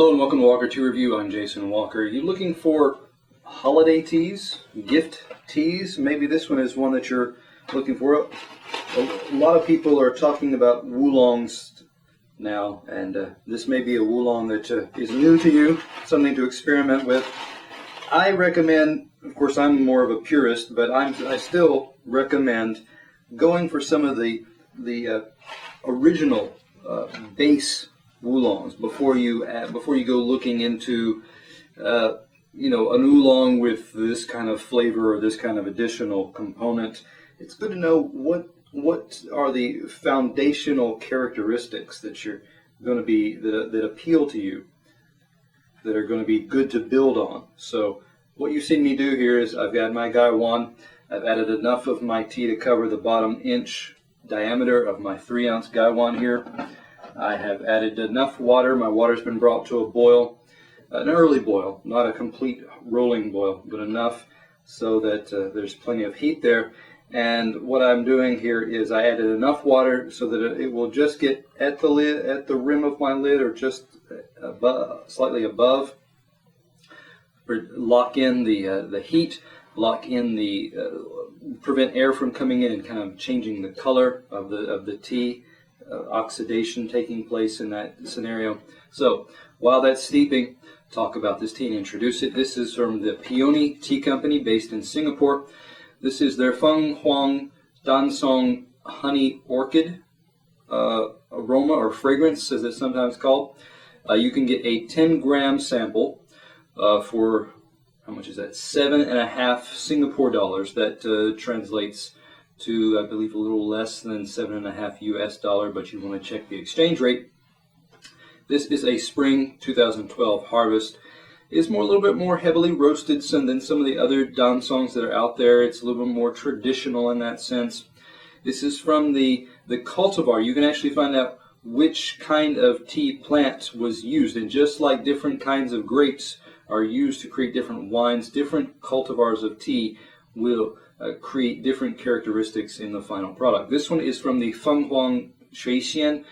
Hello and welcome to Walker Tea Review. I'm Jason Walker. Are you looking for holiday teas, gift teas? Maybe this one is one that you're looking for. A lot of people are talking about oolongs now, and this may be a oolong that is new to you, something to experiment with. I recommend, of course I'm more of a purist, but I still recommend going for some of the original base oolongs before you go looking into an oolong with this kind of flavor or this kind of additional component. It's good to know what are the foundational characteristics that you're going to be that appeal to you, that are going to be good to build on. So what you've seen me do here is I've got my gaiwan. I've added enough of my tea to cover the bottom inch diameter of my 3-ounce gaiwan here. I have added enough water. My water's been brought to a boil, an early boil, not a complete rolling boil, but enough so that there's plenty of heat there. And what I'm doing here is I added enough water so that it will just get at the lid, at the rim of my lid, or just above, slightly above. Lock in the heat, lock in the prevent air from coming in and kind of changing the color of the tea. Oxidation taking place in that scenario. So while that's steeping, talk about this tea and introduce it. This is from the Peony Tea Company based in Singapore. This is their FengHuangDanCongHoneyOrchid aroma or fragrance, as it's sometimes called. You can get a 10-gram sample for, how much is that? 7.5 Singapore dollars. That translates to, I believe, a little less than $7.5 US, but you want to check the exchange rate. This is a spring 2012 harvest. It's a little bit more heavily roasted than some of the other dansongs that are out there. It's a little bit more traditional in that sense. This is from the cultivar. You can actually find out which kind of tea plant was used, and just like different kinds of grapes are used to create different wines, different cultivars of tea will create different characteristics in the final product. This one is from the FengHuangDanCongHoneyOrchid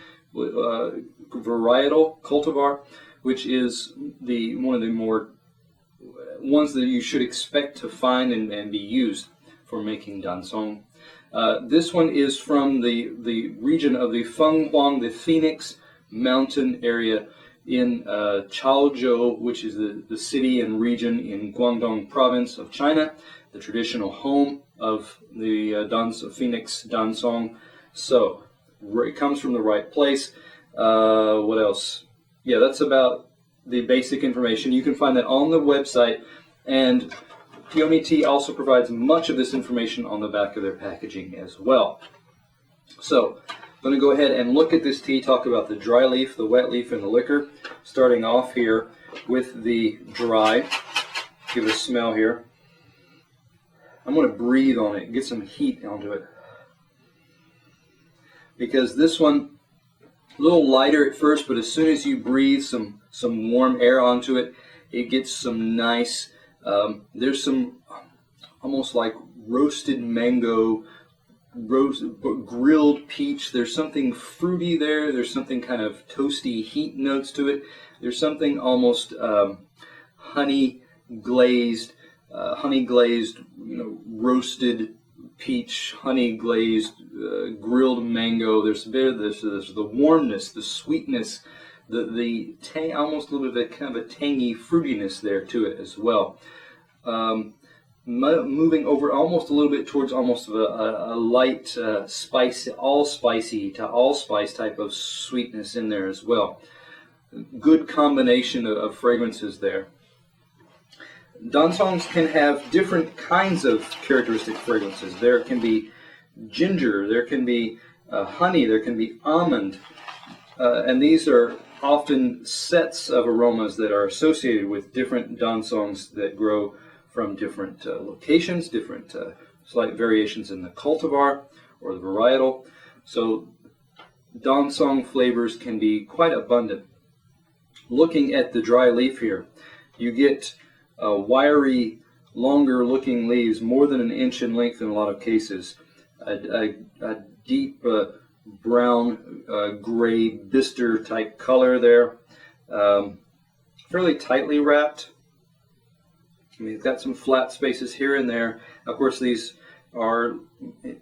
varietal cultivar, which is one of the more ones that you should expect to find and be used for making dansong. This one is from the region of the FengHuang, the Phoenix Mountain area in Chaozhou, which is the city and region in Guangdong province of China, the traditional home of the Phoenix dansong. So it comes from the right place. What else? Yeah, that's about the basic information. You can find that on the website, and Peony Tea also provides much of this information on the back of their packaging as well. So I'm going to go ahead and look at this tea, talk about the dry leaf, the wet leaf, and the liquor. Starting off here with the dry. Give it a smell here. I'm going to breathe on it, get some heat onto it. Because this one, a little lighter at first, but as soon as you breathe some warm air onto it, it gets some nice, there's some almost like roasted mango, grilled peach. There's something fruity there. There's something kind of toasty heat notes to it. There's something almost honey glazed, roasted peach, honey glazed, grilled mango. There's a bit of this, the warmness, the sweetness, the tang, almost a little bit of a kind of a tangy fruitiness there to it as well. Moving over almost a little bit towards almost a light spicy, allspice type of sweetness in there as well. Good combination of fragrances there. Dansongs can have different kinds of characteristic fragrances. There can be ginger, there can be honey, there can be almond, and these are often sets of aromas that are associated with different dansongs that grow from different locations, different slight variations in the cultivar or the varietal. So dansong flavors can be quite abundant. Looking at the dry leaf here, you get wiry, longer looking leaves, more than an inch in length in a lot of cases. A deep brown, gray, bister type color there. fairly tightly wrapped. I mean, it's got some flat spaces here and there. Of course, these are in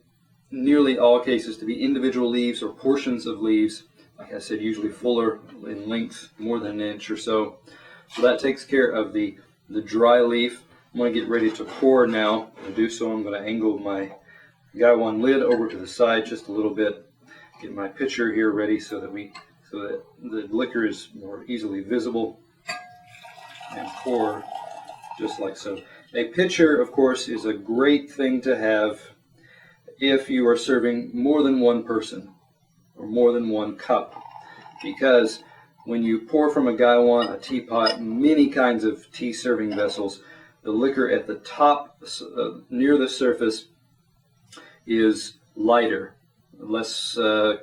nearly all cases to be individual leaves or portions of leaves. Like I said, usually fuller in length, more than an inch or so. So that takes care of the dry leaf. I'm going to get ready to pour now. To do so, I'm going to angle my Gaiwan lid over to the side just a little bit. Get my pitcher here ready so that the liquor is more easily visible, and pour just like so. A pitcher, of course, is a great thing to have if you are serving more than one person or more than one cup, because when you pour from a Gaiwan, a teapot, many kinds of tea serving vessels, the liquor at the top near the surface is lighter, less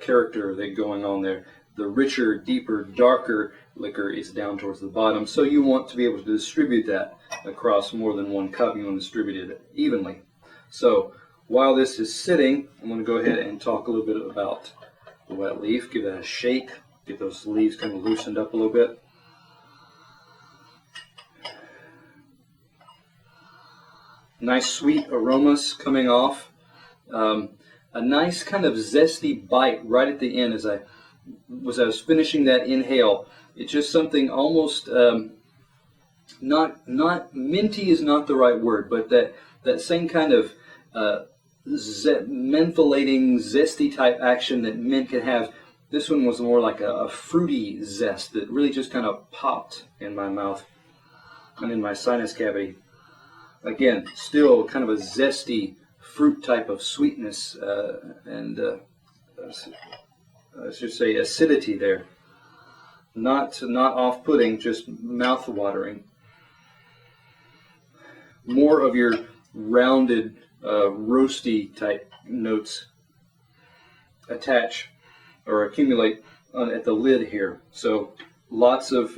character going on there. The richer, deeper, darker liquor is down towards the bottom, so you want to be able to distribute that across more than one cup. You want to distribute it evenly. So while this is sitting, I'm going to go ahead and talk a little bit about the wet leaf. Give that a shake, get those leaves kind of loosened up a little bit. Nice sweet aromas coming off. A nice kind of zesty bite right at the end as I was finishing that inhale. It's just something almost not minty is not the right word, but that same kind of mentholating, zesty type action that mint can have. This one was more like a fruity zest that really just kind of popped in my mouth and in my sinus cavity. Again, still kind of a zesty fruit type of sweetness and I should say acidity there. Not off-putting, just mouth-watering. More of your rounded, roasty type notes attach or accumulate at the lid here. So lots of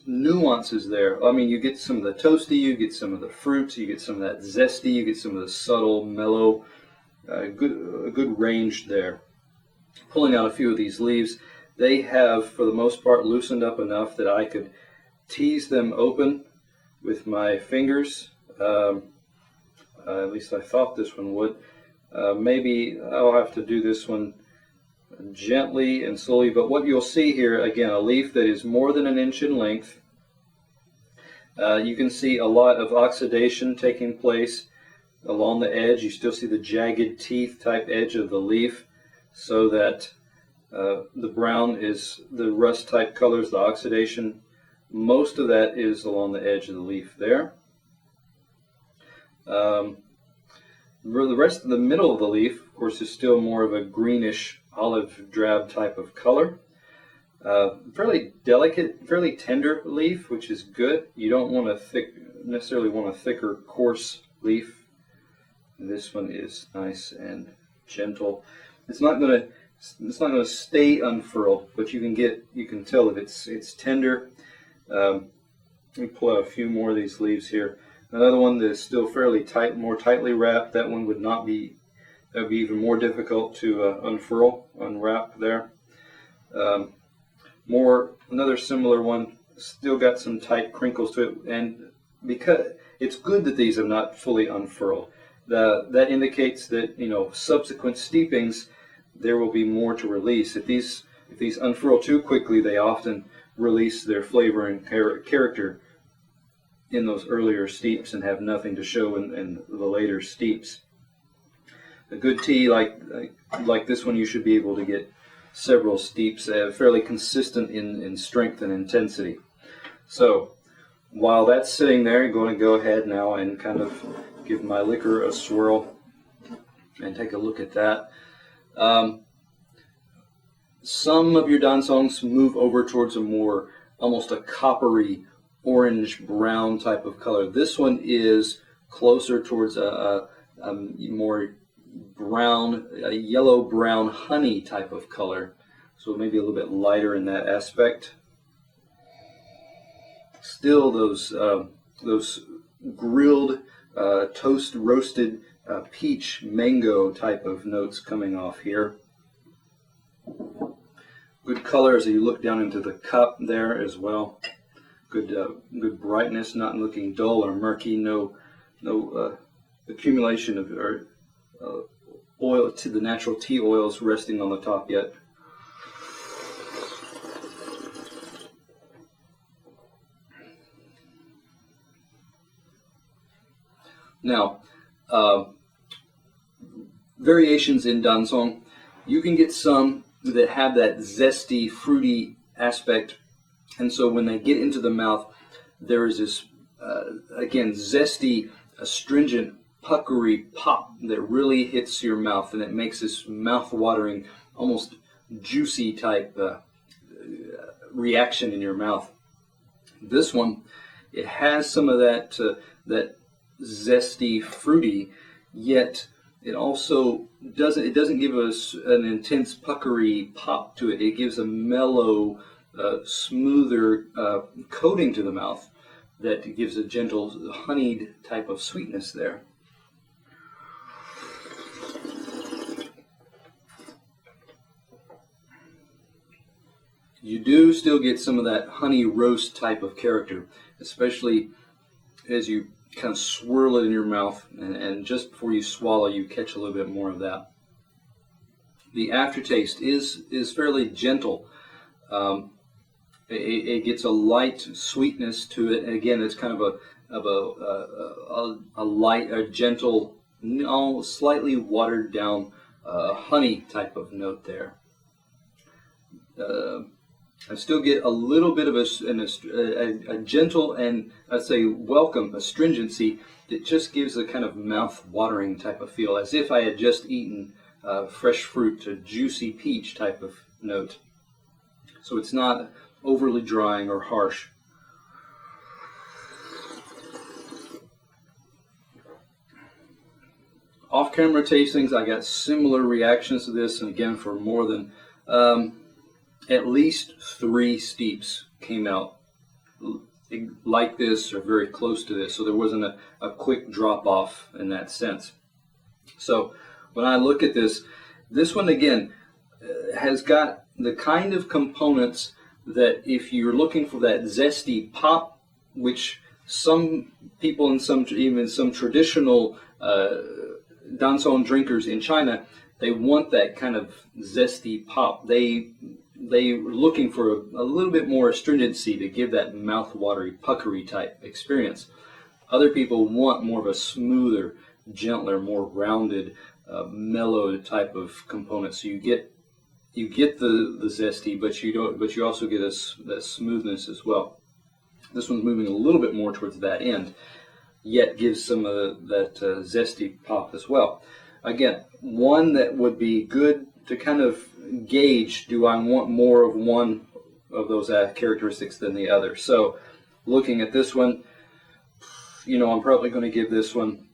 nuances there. I mean, you get some of the toasty, you get some of the fruit, you get some of that zesty, you get some of the subtle, mellow, a good range there. Pulling out a few of these leaves, they have, for the most part, loosened up enough that I could tease them open with my fingers. At least I thought this one would. Maybe I'll have to do this one gently and slowly, but what you'll see here, again, a leaf that is more than an inch in length. You can see a lot of oxidation taking place along the edge. You still see the jagged teeth type edge of the leaf, so that the brown is the rust type colors, the oxidation. Most of that is along the edge of the leaf there. The rest of the middle of the leaf, of course, is still more of a greenish olive drab type of color. Fairly delicate, fairly tender leaf, which is good. You don't want necessarily want a thicker, coarse leaf. This one is nice and gentle. It's not going to stay unfurled, but you can tell that it's tender. Let me pull out a few more of these leaves here. Another one that is still fairly tight, more tightly wrapped. That one would not be. That would be even more difficult to unwrap there. Another similar one, still got some tight crinkles to it, and because it's good that these have not fully unfurled. That indicates that, subsequent steepings, there will be more to release. If these unfurl too quickly, they often release their flavor and character in those earlier steeps and have nothing to show in the later steeps. A good tea like this one, you should be able to get several steeps, fairly consistent in strength and intensity. So while that's sitting there, I'm going to go ahead now and kind of give my liquor a swirl and take a look at that. Some of your dancongs move over towards almost a coppery orange-brown type of color. This one is closer towards a more brown, a yellow-brown honey type of color. So maybe a little bit lighter in that aspect. Still those grilled, toast roasted peach mango type of notes coming off here. Good color as you look down into the cup there as well. good brightness, not looking dull or murky. No accumulation of oil to the natural tea oils resting on the top yet. Now, variations in dancong, you can get some that have that zesty, fruity aspect, and so when they get into the mouth, there is this, again, zesty, astringent, puckery pop that really hits your mouth, and it makes this mouth-watering, almost juicy type reaction in your mouth. This one, it has some of that that zesty, fruity, yet it also doesn't give us an intense puckery pop to it. It gives a mellow, smoother coating to the mouth that gives a gentle, honeyed type of sweetness there. You do still get some of that honey roast type of character, especially as you kind of swirl it in your mouth, and just before you swallow, you catch a little bit more of that. The aftertaste is fairly gentle. It gets a light sweetness to it, and again, it's kind of a light, a gentle, slightly watered down honey type of note there. I still get a little bit of a gentle and, I'd say, welcome astringency that just gives a kind of mouth-watering type of feel, as if I had just eaten fresh fruit, a juicy peach type of note. So it's not overly drying or harsh. Off-camera tastings, I got similar reactions to this, and again, for more than at least 3 steeps came out like this or very close to this, so there wasn't a quick drop off in that sense. So when I look at this one again has got the kind of components that if you're looking for that zesty pop, which some people and even some traditional dancong drinkers in China, they want that kind of zesty pop. They're looking for a little bit more astringency to give that mouth-watery, puckery type experience. Other people want more of a smoother, gentler, more rounded, mellow type of component. So you get the zesty, but you also get that smoothness as well. This one's moving a little bit more towards that end, yet gives some of that zesty pop as well. Again, one that would be good to kind of gauge, do I want more of one of those characteristics than the other? So looking at this one, I'm probably going to give this one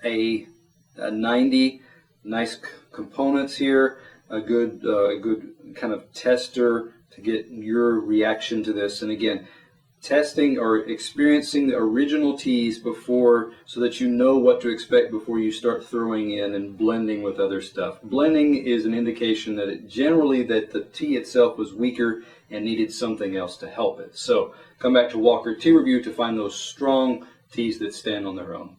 a 90. Nice components here, a good kind of tester to get your reaction to this. And again, testing or experiencing the original teas before, so that you know what to expect before you start throwing in and blending with other stuff. Blending is an indication that generally the tea itself was weaker and needed something else to help it. So come back to Walker Tea Review to find those strong teas that stand on their own.